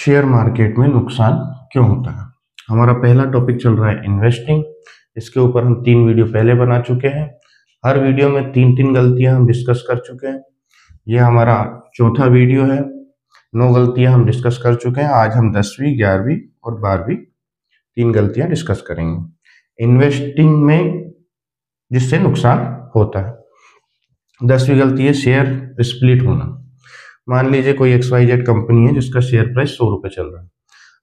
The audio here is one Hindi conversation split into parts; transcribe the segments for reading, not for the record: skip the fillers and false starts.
शेयर मार्केट में नुकसान क्यों होता है। हमारा पहला टॉपिक चल रहा है इन्वेस्टिंग। इसके ऊपर हम 3 वीडियो पहले बना चुके हैं। हर वीडियो में 3 गलतियां हम डिस्कस कर चुके हैं। ये हमारा चौथा वीडियो है। 9 गलतियां हम डिस्कस कर चुके हैं। आज हम 10वीं, 11वीं और 12वीं 3 गलतियां डिस्कस करेंगे इन्वेस्टिंग में जिससे नुकसान होता है। 10वीं गलती है शेयर स्प्लिट होना। मान लीजिए कोई XYZ कंपनी है जिसका शेयर प्राइस 100 रुपये चल रहा है।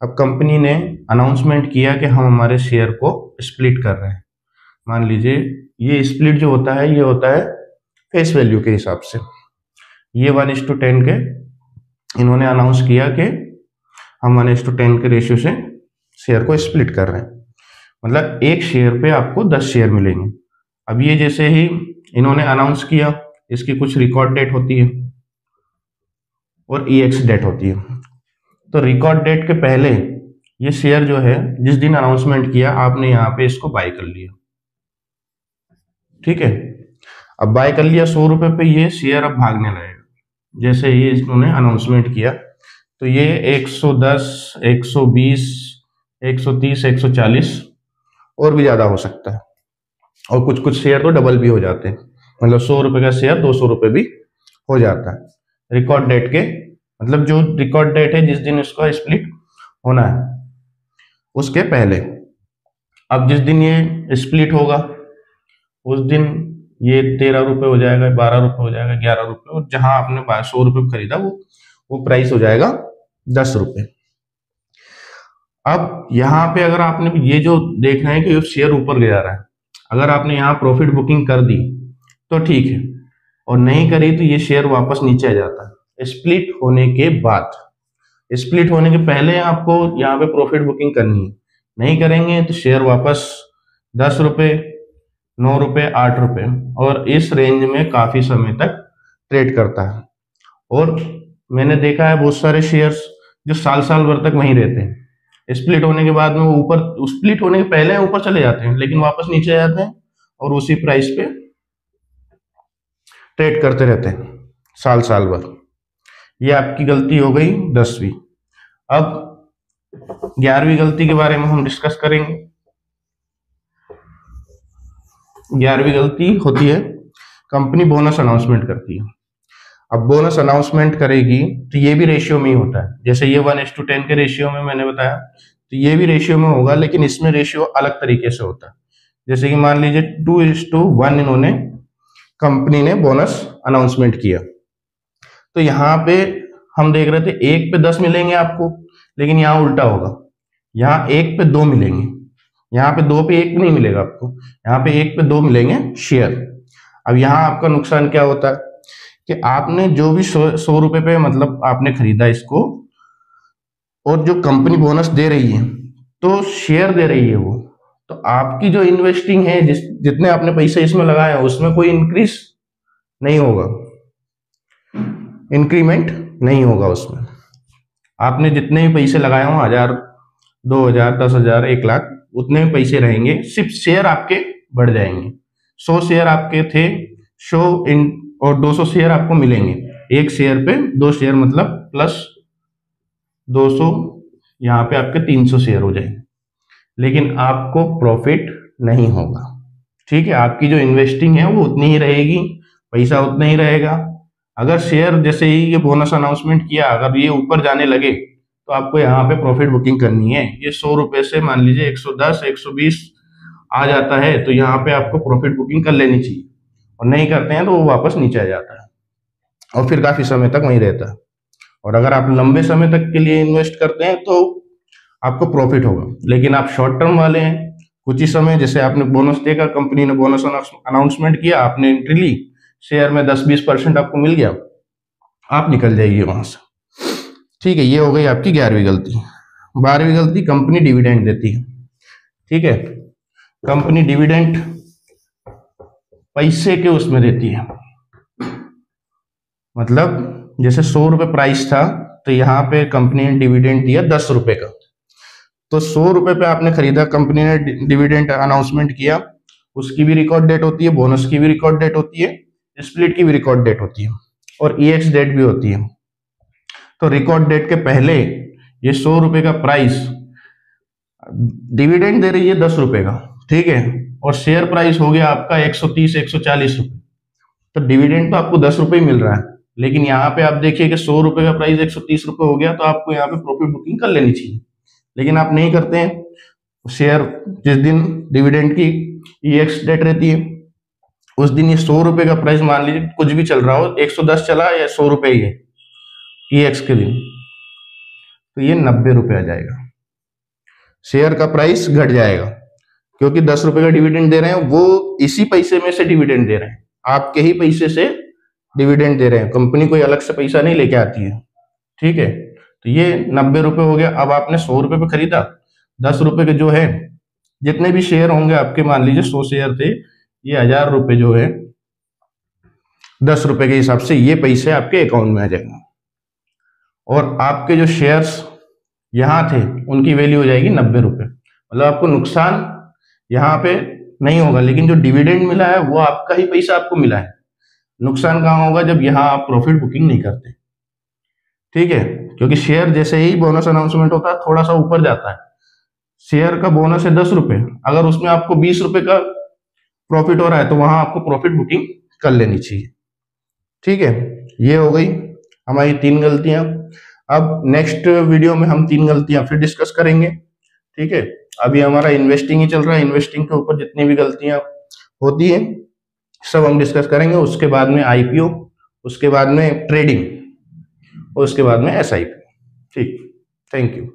अब कंपनी ने अनाउंसमेंट किया कि हम हमारे शेयर को स्प्लिट कर रहे हैं। मान लीजिए ये स्प्लिट जो होता है ये होता है फेस वैल्यू के हिसाब से। ये 1:10 के इन्होंने अनाउंस किया कि हम 1:10 के रेशियो से शेयर को स्प्लिट कर रहे हैं। मतलब एक शेयर पे आपको 10 शेयर मिलेंगे। अब ये जैसे ही इन्होंने अनाउंस किया, इसकी कुछ रिकॉर्ड डेट होती है और EX डेट होती है। तो रिकॉर्ड डेट के पहले ये शेयर जो है जिस दिन अनाउंसमेंट किया आपने यहाँ पे इसको बाय कर लिया, ठीक है। अब बाय कर लिया 100 रुपये पे, ये शेयर अब भागने लगेगा। जैसे ही इन्होंने अनाउंसमेंट किया तो ये 110, 120, 130, 140 और भी ज्यादा हो सकता है। और कुछ कुछ शेयर तो डबल भी हो जाते हैं। मतलब 100 रुपये का शेयर 200 रुपये भी हो जाता है रिकॉर्ड डेट के, मतलब जो रिकॉर्ड डेट है जिस दिन इसका स्प्लिट होना है उसके पहले। अब जिस दिन ये स्प्लिट होगा उस दिन ये 13 रुपये हो जाएगा, 12 रुपये हो जाएगा, 11 रुपये, और जहां आपने 100 रुपये खरीदा वो प्राइस हो जाएगा 10 रुपये। अब यहाँ पे अगर आपने ये जो देखना है कि शेयर ऊपर गया रहा है, अगर आपने यहाँ प्रॉफिट बुकिंग कर दी तो ठीक है, और नहीं करी तो ये शेयर वापस नीचे आ जाता है स्प्लिट होने के बाद। स्प्लिट होने के पहले आपको यहाँ पे प्रॉफिट बुकिंग करनी है। नहीं करेंगे तो शेयर वापस 10 रुपये, 9 रुपये, 8 रुपये और इस रेंज में काफी समय तक ट्रेड करता है। और मैंने देखा है बहुत सारे शेयर्स जो साल साल भर तक वहीं रहते हैं। स्प्लिट होने के बाद में वो ऊपर, स्प्लिट होने के पहले ऊपर चले जाते हैं लेकिन वापस नीचे आ जाते हैं और उसी प्राइस पे ट्रेड करते रहते हैं साल साल भर। ये आपकी गलती हो गई 10वीं। अब 11वीं गलती के बारे में हम डिस्कस करेंगे। 11वीं गलती होती है कंपनी बोनस अनाउंसमेंट करती है। अब बोनस अनाउंसमेंट करेगी तो ये भी रेशियो में ही होता है। जैसे ये 1:10 के रेशियो में मैंने बताया, तो ये भी रेशियो में होगा, लेकिन इसमें रेशियो अलग तरीके से होता है। जैसे कि मान लीजिए 2:1 इन्होंने कंपनी ने बोनस अनाउंसमेंट किया, तो यहाँ पे हम देख रहे थे 1 पे 10 मिलेंगे आपको, लेकिन यहाँ उल्टा होगा। यहाँ 1 पे 2 मिलेंगे, यहाँ पे 2 पे 1 नहीं मिलेगा आपको, यहाँ पे 1 पे 2 मिलेंगे शेयर। अब यहाँ आपका नुकसान क्या होता है कि आपने जो भी 100 रुपये पे मतलब आपने खरीदा इसको, और जो कंपनी बोनस दे रही है तो शेयर दे रही है वो, तो आपकी जो इन्वेस्टिंग है जितने आपने पैसे इसमें लगाए हैं उसमें कोई इंक्रीज नहीं होगा, इंक्रीमेंट नहीं होगा उसमें। आपने जितने भी पैसे लगाए हों, 1000, 2000, 10,000, 1 लाख, उतने भी पैसे रहेंगे, सिर्फ शेयर आपके बढ़ जाएंगे। 100 शेयर आपके थे और 200 शेयर आपको मिलेंगे। एक शेयर पे 2 शेयर मतलब प्लस 200, यहाँ पे आपके 300 शेयर हो जाएंगे, लेकिन आपको प्रॉफिट नहीं होगा, ठीक है। आपकी जो इन्वेस्टिंग है वो उतनी ही रहेगी, पैसा उतना ही रहेगा। अगर शेयर जैसे ही ये बोनस अनाउंसमेंट किया, अगर ये ऊपर जाने लगे तो आपको यहाँ पे प्रॉफिट बुकिंग करनी है। ये 100 रुपये से मान लीजिए 110, 120 आ जाता है तो यहाँ पे आपको प्रॉफिट बुकिंग कर लेनी चाहिए, और नहीं करते हैं तो वो वापस नीचे आ जाता है और फिर काफी समय तक वहीं रहता है। और अगर आप लंबे समय तक के लिए इन्वेस्ट करते हैं तो आपको प्रॉफिट होगा, लेकिन आप शॉर्ट टर्म वाले हैं, कुछ ही समय, जैसे आपने बोनस देखा, कंपनी ने बोनस अनाउंसमेंट किया, आपने एंट्री ली, शेयर में 10-20% आपको मिल गया, आप निकल जाइए वहां से, ठीक है। ये हो गई आपकी 11वीं गलती। 12वीं गलती, कंपनी डिविडेंड देती है, ठीक है। कंपनी डिविडेंड पैसे के उसमें देती है, मतलब जैसे 100 रुपये प्राइस था तो यहाँ पे कंपनी ने डिविडेंड दिया 10 रुपये का, तो 100 रुपये पे आपने खरीदा, कंपनी ने डिविडेंड अनाउंसमेंट किया, उसकी भी रिकॉर्ड डेट होती है, बोनस की भी रिकॉर्ड डेट होती है, स्प्लिट की भी रिकॉर्ड डेट होती है, और EX डेट भी होती है। तो रिकॉर्ड डेट के पहले ये 100 रुपए का प्राइस, डिविडेंड दे रही है 10 रुपए का, ठीक है, और शेयर प्राइस हो गया आपका 130 140 रुपए, तो डिविडेंड तो आपको 10 रुपए ही मिल रहा है। लेकिन यहाँ पे आप देखिए कि 100 रुपए का प्राइस 130 रुपए हो गया, तो आपको यहाँ पे प्रॉफिट बुकिंग कर लेनी चाहिए, लेकिन आप नहीं करते हैं। शेयर जिस दिन डिविडेंड की EX डेट रहती है उस दिन ये 100 रुपए का प्राइस, मान लीजिए कुछ भी चल रहा हो, 110 चला या 100 रुपए ही है EX के दिन, तो ये 90 रुपए आ जाएगा, शेयर का प्राइस घट जाएगा, क्योंकि 10 रुपए का डिविडेंड दे रहे हैं, वो इसी पैसे में से डिविडेंड दे रहे हैं, आपके ही पैसे से डिविडेंड दे रहे हैं, कंपनी कोई अलग से पैसा नहीं लेके आती है, ठीक है। तो ये 90 रुपए हो गया। अब आपने 100 रुपए पे खरीदा, 10 रुपए के जो है, जितने भी शेयर होंगे आपके, मान लीजिए 100 शेयर थे, ये 1000 रुपए जो है 10 रुपए के हिसाब से ये पैसे आपके अकाउंट में आ जाएंगे, और आपके जो शेयर्स यहाँ थे उनकी वैल्यू हो जाएगी 90 रुपए। मतलब आपको नुकसान यहाँ पे नहीं होगा, लेकिन जो डिविडेंड मिला है वो आपका ही पैसा आपको मिला है। नुकसान कहाँ होगा, जब यहाँ आप प्रॉफिट बुकिंग नहीं करते, ठीक है, क्योंकि शेयर जैसे ही बोनस अनाउंसमेंट होता है थोड़ा सा ऊपर जाता है, शेयर का बोनस है 10 रुपए, अगर उसमें आपको 20 रुपए का प्रॉफिट हो रहा है तो वहां आपको प्रॉफिट बुकिंग कर लेनी चाहिए, ठीक है। ये हो गई हमारी 3 गलतियां। अब नेक्स्ट वीडियो में हम 3 गलतियां फिर डिस्कस करेंगे, ठीक है। अभी हमारा इन्वेस्टिंग ही चल रहा है, इन्वेस्टिंग के ऊपर जितनी भी गलतियां होती हैं सब हम डिस्कस करेंगे। उसके बाद में IPO, उसके बाद में ट्रेडिंग, और उसके बाद में SIP, ठीक। Thank you.